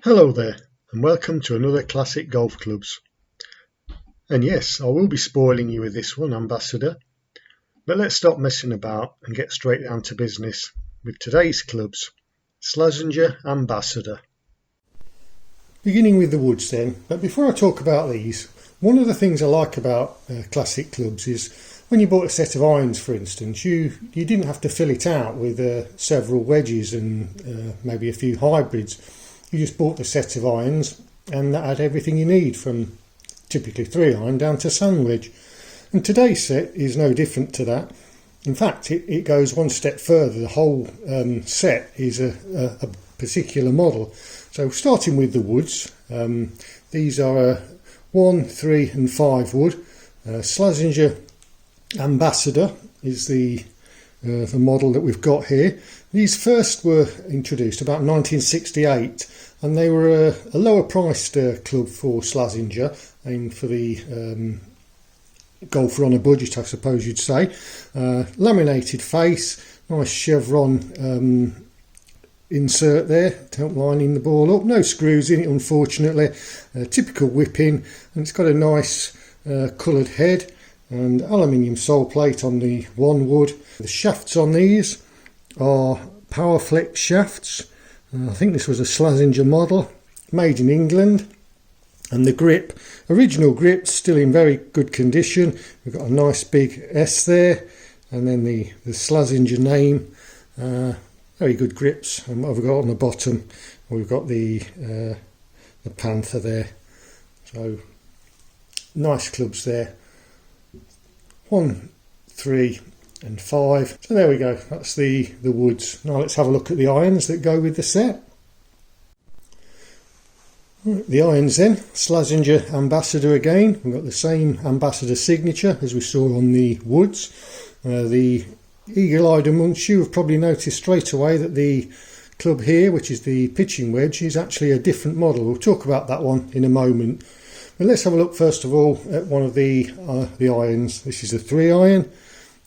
Hello there, and welcome to another Classic Golf Clubs. And yes, I will be spoiling you with this one, Ambassador, but let's stop messing about and get straight down to business with today's clubs, Slazenger Ambassador. Beginning with the woods then, but before I talk about these, one of the things I like about Classic Clubs is when you bought a set of irons, for instance, you didn't have to fill it out with several wedges and maybe a few hybrids. You just bought the set of irons and that had everything you need, from typically 3-iron down to sandwich. And today's set is no different to that. In fact, it goes one step further. The whole set is a particular model. So starting with the woods, these are 1, 3 and 5 wood. Slazenger Ambassador is the model that we've got here. These first were introduced about 1968, and they were a lower priced club for Slazenger, aimed for the golfer on a budget, I suppose you'd say. Laminated face, nice chevron insert there to help lining the ball up. No screws in it, unfortunately. Typical whipping, and it's got a nice coloured head and aluminium sole plate on the one wood. The shafts on these are Powerflex shafts. I think this was a Slazenger model, made in England. And the grip, original grip, still in very good condition. We've got a nice big S there, and then the Slazenger name. Very good grips. And what have we got on the bottom? We've got the Panther there. So nice clubs there. 1, 3 and 5. So there we go, that's the woods. Now let's have a look at the irons that go with the set. The irons then, Slazenger Ambassador again. We've got the same Ambassador signature as we saw on the woods. The eagle-eyed amongst you have probably noticed straight away that the club here, which is the pitching wedge, is actually a different model. We'll talk about that one in a moment. But let's have a look first of all at one of the irons. This is a 3-iron.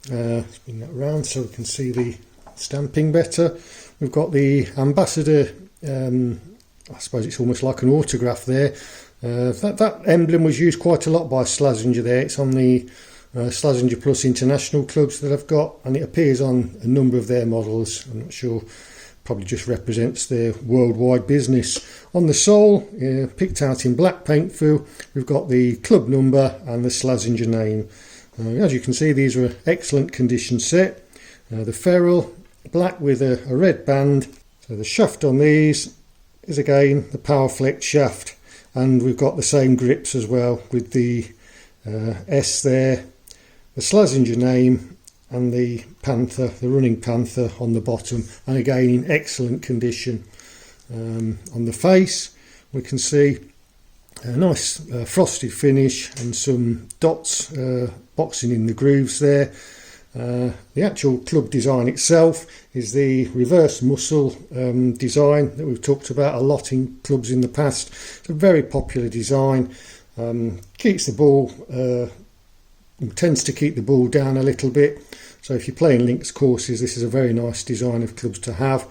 Spin that around so we can see the stamping better. We've got the Ambassador, I suppose it's almost like an autograph there. That emblem was used quite a lot by Slazenger there. It's on the Slazenger Plus International clubs that I've got, and it appears on a number of their models. I'm not sure, probably just represents their worldwide business. On the sole, picked out in black paint fill, we've got the club number and the Slazenger name. As you can see, these are an excellent condition set. The ferrule, black with a red band. So the shaft on these is again the Powerflex shaft, and we've got the same grips as well with the S there, the Slazenger name and the Panther, the running Panther on the bottom, and again in excellent condition. On the face we can see a nice frosted finish and some dots boxing in the grooves there. The actual club design itself is the reverse muscle design that we've talked about a lot in clubs in the past. It's a very popular design. Keeps the ball, tends to keep the ball down a little bit. So if you're playing links courses, this is a very nice design of clubs to have.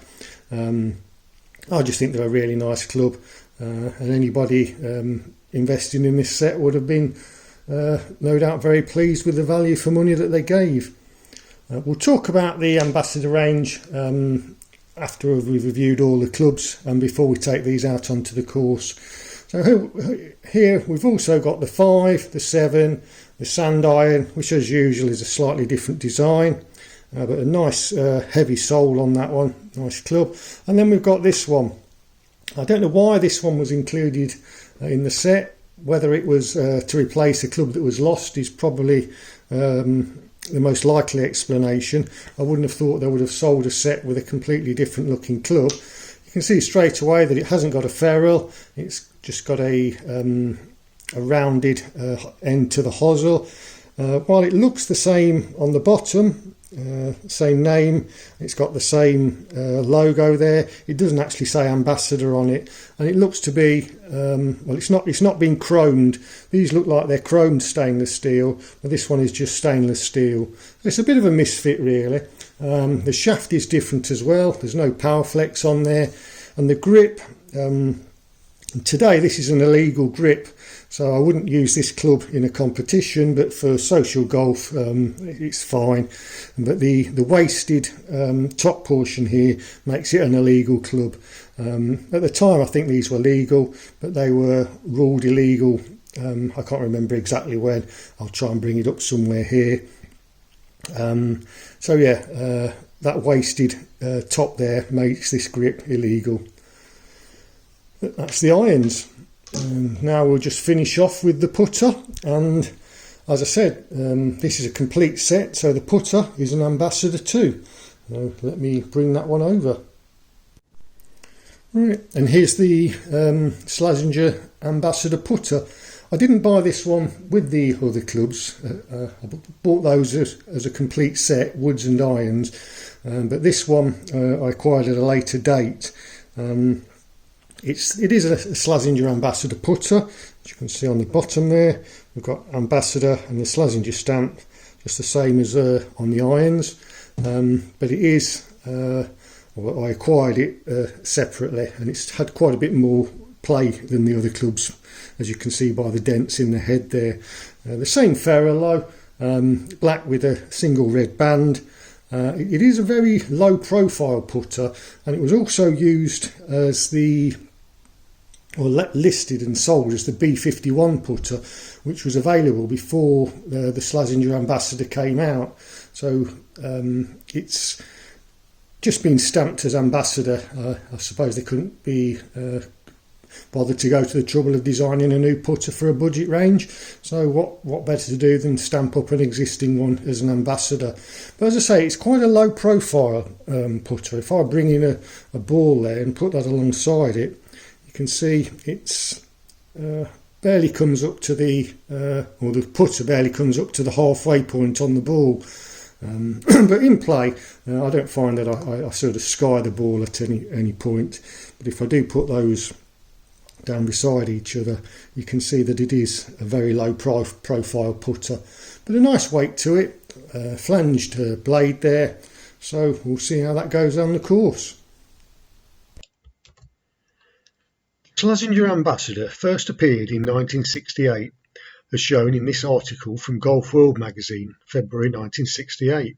I just think they're a really nice club, and anybody investing in this set would have been no doubt very pleased with the value for money that they gave. We'll talk about the Ambassador range after we've reviewed all the clubs and before we take these out onto the course. So here we've also got the 5, the 7, the sand iron, which as usual is a slightly different design, but a nice heavy sole on that one, nice club. And then we've got this one. I don't know why this one was included in the set. Whether it was to replace a club that was lost is probably the most likely explanation. I wouldn't have thought they would have sold a set with a completely different looking club. You can see straight away that it hasn't got a ferrule. It's just got a rounded end to the hosel. While it looks the same on the bottom, same name, it's got the same logo there, it doesn't actually say Ambassador on it, and it looks to be well, it's not been chromed. These look like they're chromed stainless steel, but this one is just stainless steel. It's a bit of a misfit really. The shaft is different as well. There's no Powerflex on there, and the grip And today this is an illegal grip, so I wouldn't use this club in a competition, but for social golf it's fine. But the wasted top portion here makes it an illegal club. At the time I think these were legal, but they were ruled illegal. I can't remember exactly when. I'll try and bring it up somewhere here. So yeah, that wasted top there makes this grip illegal. That's the irons. Now we'll just finish off with the putter, and as I said, this is a complete set, so the putter is an Ambassador too. Let me bring that one over. Right, and here's the Slazenger Ambassador putter. I didn't buy this one with the other clubs. I bought those as a complete set, woods and irons, but this one I acquired at a later date. It is a Slazenger Ambassador putter. As you can see on the bottom there, we've got Ambassador and the Slazenger stamp, just the same as on the irons, but it is, well, I acquired it separately, and it's had quite a bit more play than the other clubs, as you can see by the dents in the head there. The same ferrule, black with a single red band. It is a very low profile putter, and it was also used as listed and sold as the B51 putter, which was available before the Slazenger Ambassador came out. So it's just been stamped as Ambassador. I suppose they couldn't be bothered to go to the trouble of designing a new putter for a budget range, so what better to do than stamp up an existing one as an Ambassador. But as I say, it's quite a low profile putter. If I bring in a ball there and put that alongside it, you can see it's barely comes up to the or the putter barely comes up to the halfway point on the ball. But in play, I don't find that I sort of sky the ball at any point. But if I do put those down beside each other, you can see that it is a very low profile putter, but a nice weight to it, flanged blade there, so we'll see how that goes on the course. Slazenger Ambassador first appeared in 1968, as shown in this article from Golf World magazine, February 1968.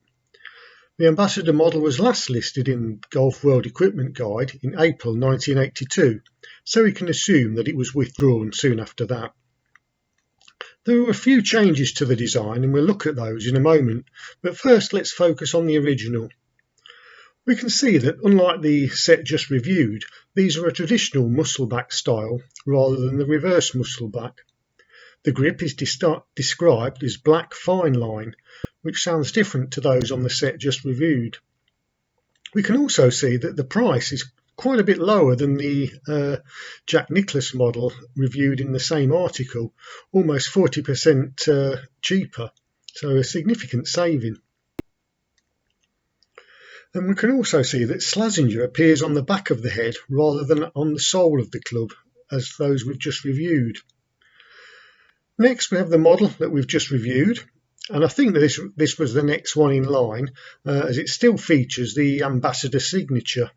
The Ambassador model was last listed in Golf World Equipment Guide in April 1982, so we can assume that it was withdrawn soon after that. There were a few changes to the design, and we'll look at those in a moment, but first let's focus on the original. We can see that unlike the set just reviewed, these are a traditional muscleback style rather than the reverse muscleback. The grip is described as black fine line, which sounds different to those on the set just reviewed. We can also see that the price is quite a bit lower than the Jack Nicklaus model reviewed in the same article, almost 40% cheaper, so a significant saving. And we can also see that Slazenger appears on the back of the head rather than on the sole of the club, as those we've just reviewed. Next we have the model that we've just reviewed, and I think that this was the next one in line, as it still features the Ambassador signature.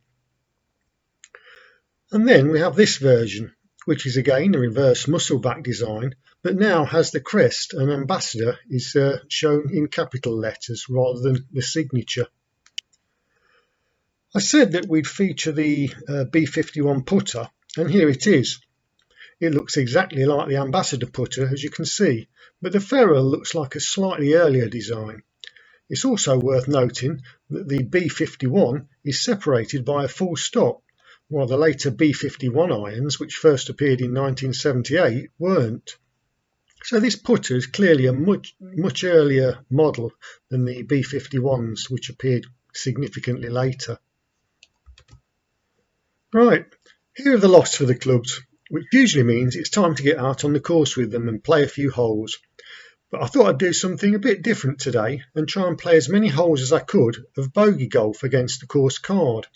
And then we have this version, which is again a reverse muscleback design, but now has the crest and Ambassador is shown in capital letters rather than the signature. I said that we'd feature the B51 putter, and here it is. It looks exactly like the Ambassador putter, as you can see, but the ferrule looks like a slightly earlier design. It's also worth noting that the B51 is separated by a full stop, while the later B51 irons, which first appeared in 1978, weren't. So this putter is clearly a much earlier model than the B51s, which appeared significantly later. Right, here are the lots for the clubs, which usually means it's time to get out on the course with them and play a few holes. But I thought I'd do something a bit different today and try and play as many holes as I could of bogey golf against the course card,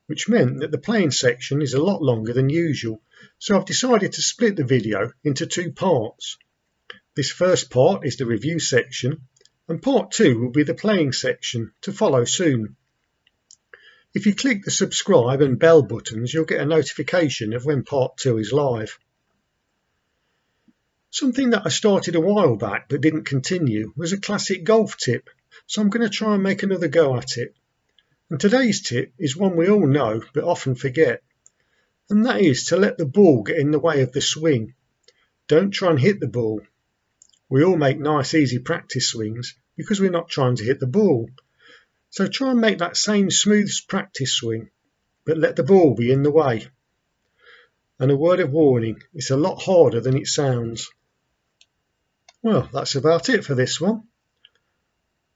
which meant that the playing section is a lot longer than usual, so I've decided to split the video into two parts. This first part is the review section, and part two will be the playing section to follow soon. If you click the subscribe and bell buttons, you'll get a notification of when part 2 is live. Something that I started a while back but didn't continue was a classic golf tip, so I'm going to try and make another go at it. And today's tip is one we all know but often forget, and that is to let the ball get in the way of the swing. Don't try and hit the ball. We all make nice easy practice swings because we're not trying to hit the ball. So try and make that same smooth practice swing, but let the ball be in the way. And a word of warning, it's a lot harder than it sounds. Well, that's about it for this one.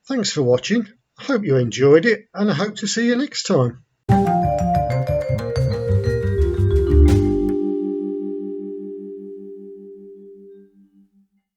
Thanks for watching. I hope you enjoyed it, and I hope to see you next time.